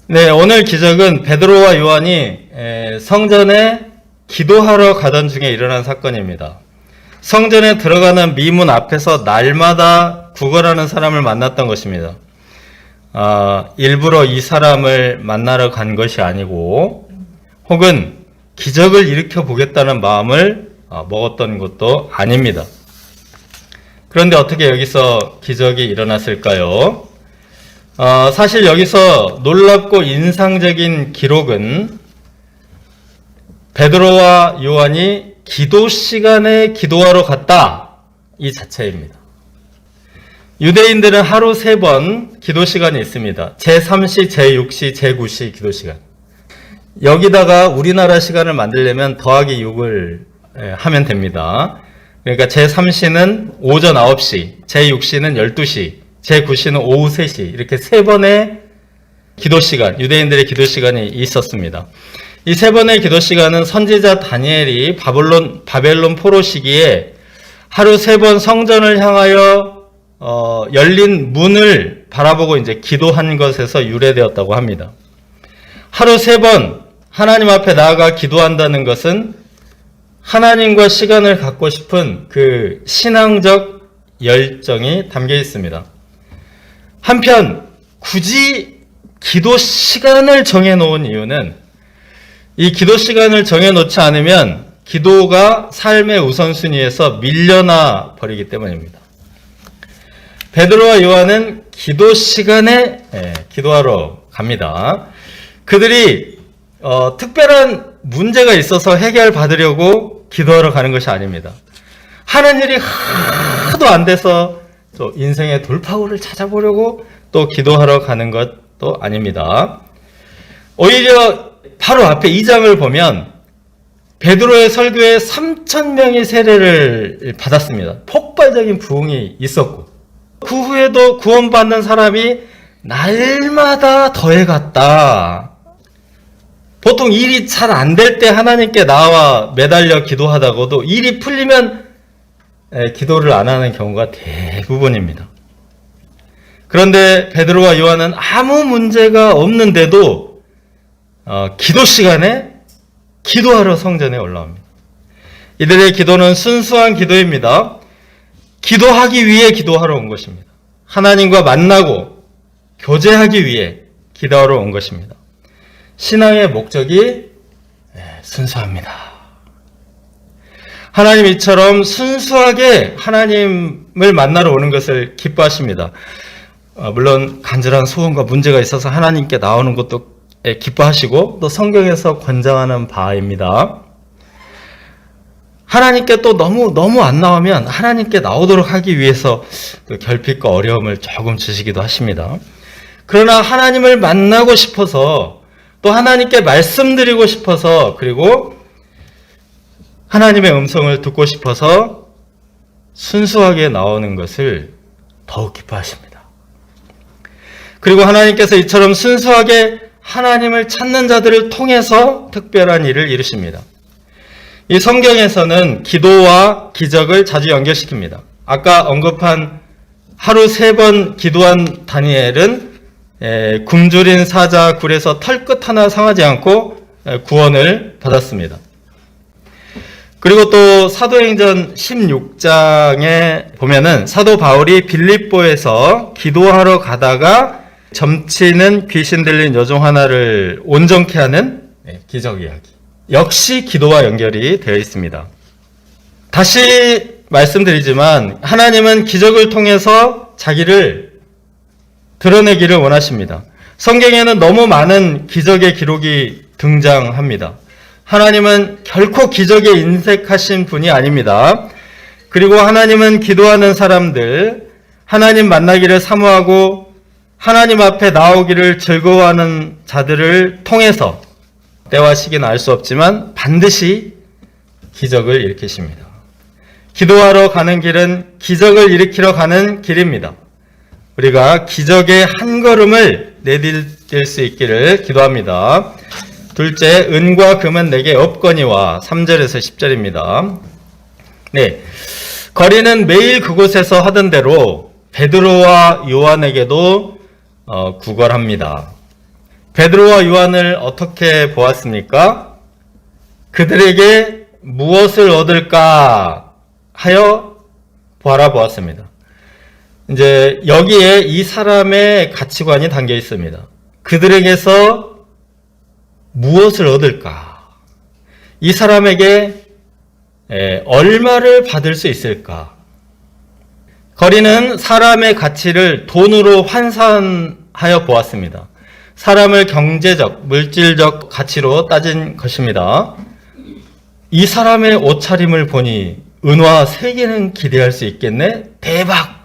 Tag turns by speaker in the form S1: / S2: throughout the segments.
S1: 네, 오늘 기적은 베드로와 요한이 성전에 기도하러 가던 중에 일어난 사건입니다. 성전에 들어가는 미문 앞에서 날마다 구걸하는 사람을 만났던 것입니다. 일부러 이 사람을 만나러 간 것이 아니고 혹은 기적을 일으켜 보겠다는 마음을 먹었던 것도 아닙니다. 그런데 어떻게 여기서 기적이 일어났을까요? 사실 여기서 놀랍고 인상적인 기록은 베드로와 요한이 기도 시간에 기도하러 갔다 이 자체입니다. 유대인들은 하루 3번 기도 시간이 있습니다. 제3시, 제6시, 제9시 기도 시간. 여기다가 우리나라 시간을 만들려면 더하기 6을 하면 됩니다. 그러니까 제3시는 오전 9시, 제6시는 12시, 제9시는 오후 3시 이렇게 3번의 기도 시간, 유대인들의 기도 시간이 있었습니다. 이 3번의 기도 시간은 선지자 다니엘이 바벨론 포로 시기에 하루 3번 성전을 향하여 열린 문을 바라보고 이제 기도한 것에서 유래되었다고 합니다. 하루 3번 하나님 앞에 나아가 기도한다는 것은 하나님과 시간을 갖고 싶은 그 신앙적 열정이 담겨 있습니다. 한편 굳이 기도 시간을 정해놓은 이유는 이 기도 시간을 정해놓지 않으면 기도가 삶의 우선순위에서 밀려나 버리기 때문입니다. 베드로와 요한은 기도 시간에 기도하러 갑니다. 그들이 특별한 문제가 있어서 해결받으려고 기도하러 가는 것이 아닙니다. 하는 일이 하도 안 돼서 또 인생의 돌파구를 찾아보려고 또 기도하러 가는 것도 아닙니다. 오히려 바로 앞에 2장을 보면 베드로의 설교에 3,000명이 세례를 받았습니다. 폭발적인 부흥이 있었고 그 후에도 구원받는 사람이 날마다 더해갔다. 보통 일이 잘 안 될 때 하나님께 나와 매달려 기도하다가도 일이 풀리면 기도를 안 하는 경우가 대부분입니다. 그런데 베드로와 요한은 아무 문제가 없는데도 기도 시간에 기도하러 성전에 올라옵니다. 이들의 기도는 순수한 기도입니다. 기도하기 위해 기도하러 온 것입니다. 하나님과 만나고 교제하기 위해 기도하러 온 것입니다. 신앙의 목적이 순수합니다. 하나님 이처럼 순수하게 하나님을 만나러 오는 것을 기뻐하십니다. 물론 간절한 소원과 문제가 있어서 하나님께 나오는 것도 기뻐하시고 또 성경에서 권장하는 바입니다. 하나님께 또 너무 안 나오면 하나님께 나오도록 하기 위해서 또 결핍과 어려움을 조금 주시기도 하십니다. 그러나 하나님을 만나고 싶어서 또 하나님께 말씀드리고 싶어서 그리고 하나님의 음성을 듣고 싶어서 순수하게 나오는 것을 더욱 기뻐하십니다. 그리고 하나님께서 이처럼 순수하게 하나님을 찾는 자들을 통해서 특별한 일을 이루십니다. 이 성경에서는 기도와 기적을 자주 연결시킵니다. 아까 언급한 하루 3번 기도한 다니엘은 굶주린 사자 굴에서 털끝 하나 상하지 않고 구원을 받았습니다. 그리고 또 사도행전 16장에 보면은 사도 바울이 빌립보에서 기도하러 가다가 점치는 귀신 들린 여종 하나를 온전케 하는 기적 이야기. 역시 기도와 연결이 되어 있습니다. 다시 말씀드리지만 하나님은 기적을 통해서 자기를 드러내기를 원하십니다. 성경에는 너무 많은 기적의 기록이 등장합니다. 하나님은 결코 기적에 인색하신 분이 아닙니다. 그리고 하나님은 기도하는 사람들, 하나님 만나기를 사모하고 하나님 앞에 나오기를 즐거워하는 자들을 통해서 때와 시기는 알 수 없지만 반드시 기적을 일으키십니다. 기도하러 가는 길은 기적을 일으키러 가는 길입니다. 우리가 기적의 한 걸음을 내디딜 수 있기를 기도합니다. 둘째, 은과 금은 내게 없거니와 3절에서 10절입니다. 네, 거리는 매일 그곳에서 하던 대로 베드로와 요한에게도 구걸합니다. 베드로와 요한을 어떻게 보았습니까? 그들에게 무엇을 얻을까 하여 바라보았습니다. 이제 여기에 이 사람의 가치관이 담겨 있습니다. 그들에게서 무엇을 얻을까? 이 사람에게 얼마를 받을 수 있을까? 거리는 사람의 가치를 돈으로 환산하여 보았습니다. 사람을 경제적, 물질적 가치로 따진 것입니다. 이 사람의 옷차림을 보니 은화 3개는 기대할 수 있겠네? 대박!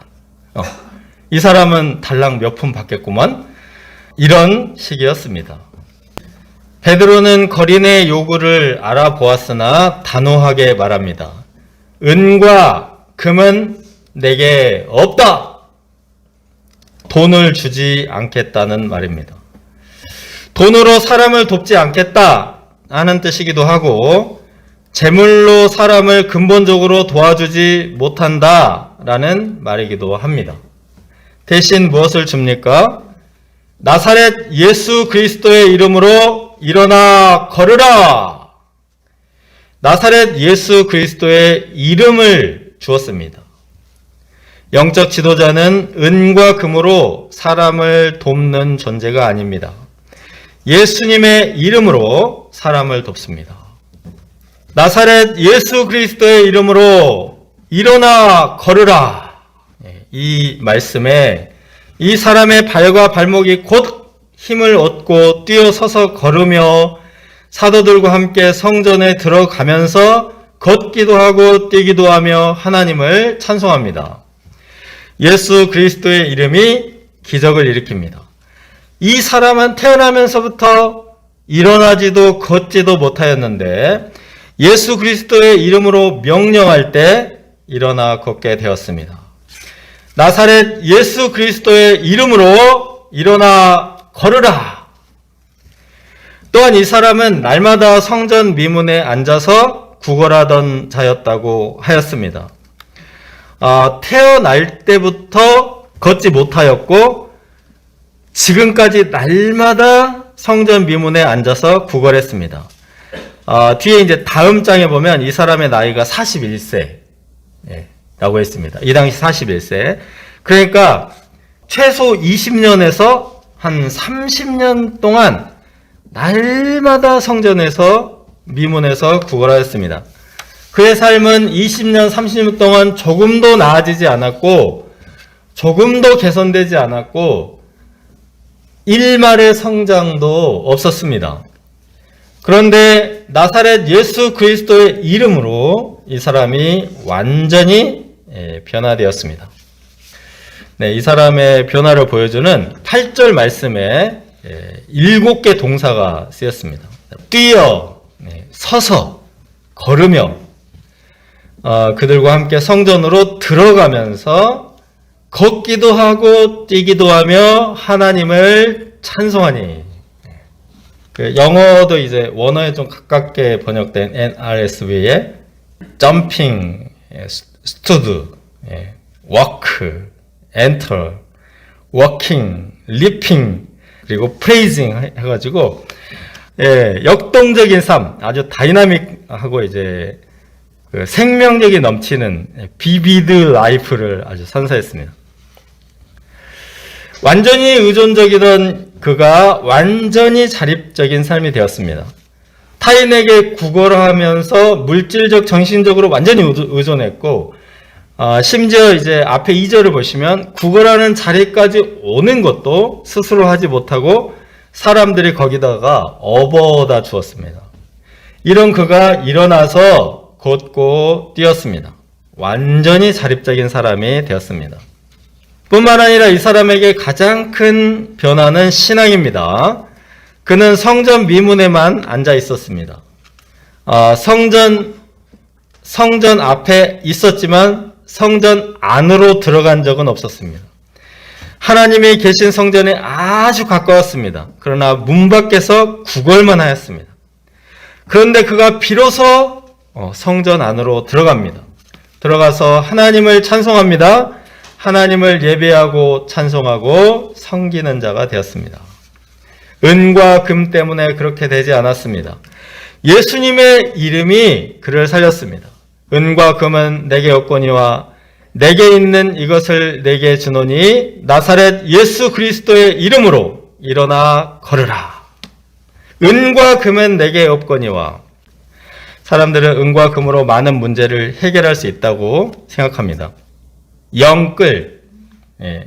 S1: 이 사람은 달랑 몇 푼 받겠구만? 이런 식이었습니다. 베드로는 거린의 요구를 알아보았으나 단호하게 말합니다. 은과 금은 내게 없다! 돈을 주지 않겠다는 말입니다. 돈으로 사람을 돕지 않겠다 하는 뜻이기도 하고, 재물로 사람을 근본적으로 도와주지 못한다라는 말이기도 합니다. 대신 무엇을 줍니까? 나사렛 예수 그리스도의 이름으로 일어나 걸으라! 나사렛 예수 그리스도의 이름을 주었습니다. 영적 지도자는 은과 금으로 사람을 돕는 존재가 아닙니다. 예수님의 이름으로 사람을 돕습니다. 나사렛 예수 그리스도의 이름으로 일어나 걸으라. 이 말씀에 이 사람의 발과 발목이 곧 힘을 얻고 뛰어서서 걸으며 사도들과 함께 성전에 들어가면서 걷기도 하고 뛰기도 하며 하나님을 찬송합니다. 예수 그리스도의 이름이 기적을 일으킵니다. 이 사람은 태어나면서부터 일어나지도 걷지도 못하였는데 예수 그리스도의 이름으로 명령할 때 일어나 걷게 되었습니다. 나사렛 예수 그리스도의 이름으로 일어나 걸으라. 또한 이 사람은 날마다 성전 미문에 앉아서 구걸하던 자였다고 하였습니다. 태어날 때부터 걷지 못하였고 지금까지 날마다 성전 미문에 앉아서 구걸했습니다. 뒤에 이제 다음 장에 보면 이 사람의 나이가 41세 라고 했습니다. 이 당시 41세. 그러니까 최소 20년에서 한 30년 동안 날마다 성전에서 미문에서 구걸하였습니다. 그의 삶은 20년, 30년 동안 조금도 나아지지 않았고 조금도 개선되지 않았고 일말의 성장도 없었습니다. 그런데 나사렛 예수 그리스도의 이름으로 이 사람이 완전히 변화되었습니다. 네, 이 사람의 변화를 보여주는 8절 말씀에 7개 동사가 쓰였습니다. 뛰어, 서서, 걸으며 그들과 함께 성전으로 들어가면서 걷기도 하고 뛰기도 하며 하나님을 찬송하니. 영어도 이제 원어에 좀 가깝게 번역된 NRSV에 jumping, stood, walk, enter, walking, leaping, 그리고 praising 해가지고 역동적인 삶, 아주 다이나믹하고 이제 그 생명력이 넘치는 비비드 라이프를 아주 선사했습니다. 완전히 의존적이던 그가 완전히 자립적인 삶이 되었습니다. 타인에게 구걸하면서 물질적, 정신적으로 완전히 의존했고, 심지어 이제 앞에 2절을 보시면 구걸하는 자리까지 오는 것도 스스로 하지 못하고 사람들이 거기다가 업어다 주었습니다. 이런 그가 일어나서 걷고 뛰었습니다. 완전히 자립적인 사람이 되었습니다. 뿐만 아니라 이 사람에게 가장 큰 변화는 신앙입니다. 그는 성전 미문에만 앉아 있었습니다. 성전 앞에 있었지만 성전 안으로 들어간 적은 없었습니다. 하나님이 계신 성전에 아주 가까웠습니다. 그러나 문 밖에서 구걸만 하였습니다. 그런데 그가 비로소 성전 안으로 들어갑니다. 들어가서 하나님을 찬송합니다. 하나님을 예배하고 찬송하고 섬기는 자가 되었습니다. 은과 금 때문에 그렇게 되지 않았습니다. 예수님의 이름이 그를 살렸습니다. 은과 금은 내게 없거니와 내게 있는 이것을 내게 주노니 나사렛 예수 그리스도의 이름으로 일어나 걸으라. 은과 금은 내게 없거니와, 사람들은 은과 금으로 많은 문제를 해결할 수 있다고 생각합니다. 영끌,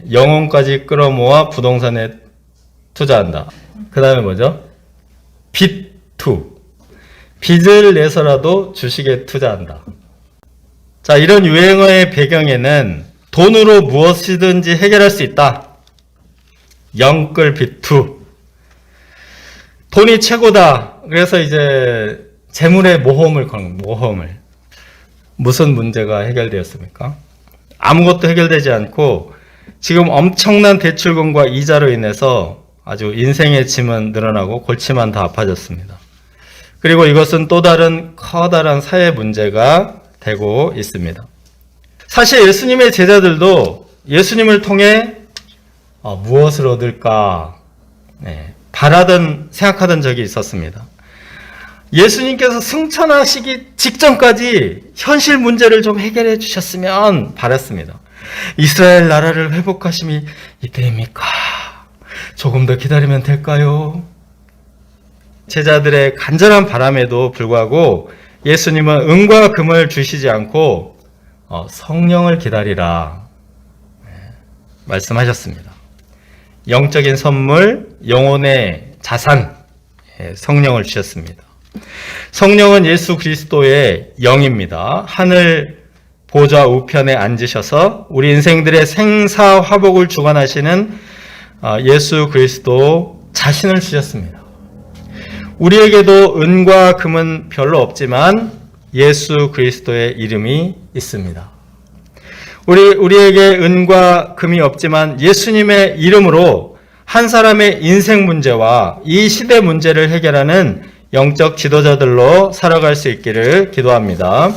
S1: 영혼까지 끌어모아 부동산에 투자한다. 그 다음에 뭐죠? 빚투, 빚을 내서라도 주식에 투자한다. 자, 이런 유행어의 배경에는 돈으로 무엇이든지 해결할 수 있다. 영끌 빚투. 돈이 최고다. 그래서 이제 재물의 모험을 거는 모험을. 무슨 문제가 해결되었습니까? 아무것도 해결되지 않고 지금 엄청난 대출금과 이자로 인해서 아주 인생의 짐은 늘어나고 골치만 더 아파졌습니다. 그리고 이것은 또 다른 커다란 사회 문제가 되고 있습니다. 사실 예수님의 제자들도 예수님을 통해 무엇을 얻을까 생각하던 적이 있었습니다. 예수님께서 승천하시기 직전까지 현실 문제를 좀 해결해 주셨으면 바랐습니다. 이스라엘 나라를 회복하심이 이때입니까? 조금 더 기다리면 될까요? 제자들의 간절한 바람에도 불구하고 예수님은 은과 금을 주시지 않고 성령을 기다리라 말씀하셨습니다. 영적인 선물, 영혼의 자산, 성령을 주셨습니다. 성령은 예수 그리스도의 영입니다. 하늘 보좌 우편에 앉으셔서 우리 인생들의 생사화복을 주관하시는 예수 그리스도 자신을 주셨습니다. 우리에게도 은과 금은 별로 없지만 예수 그리스도의 이름이 있습니다. 우리에게 은과 금이 없지만 예수님의 이름으로 한 사람의 인생 문제와 이 시대 문제를 해결하는 영적 지도자들로 살아갈 수 있기를 기도합니다.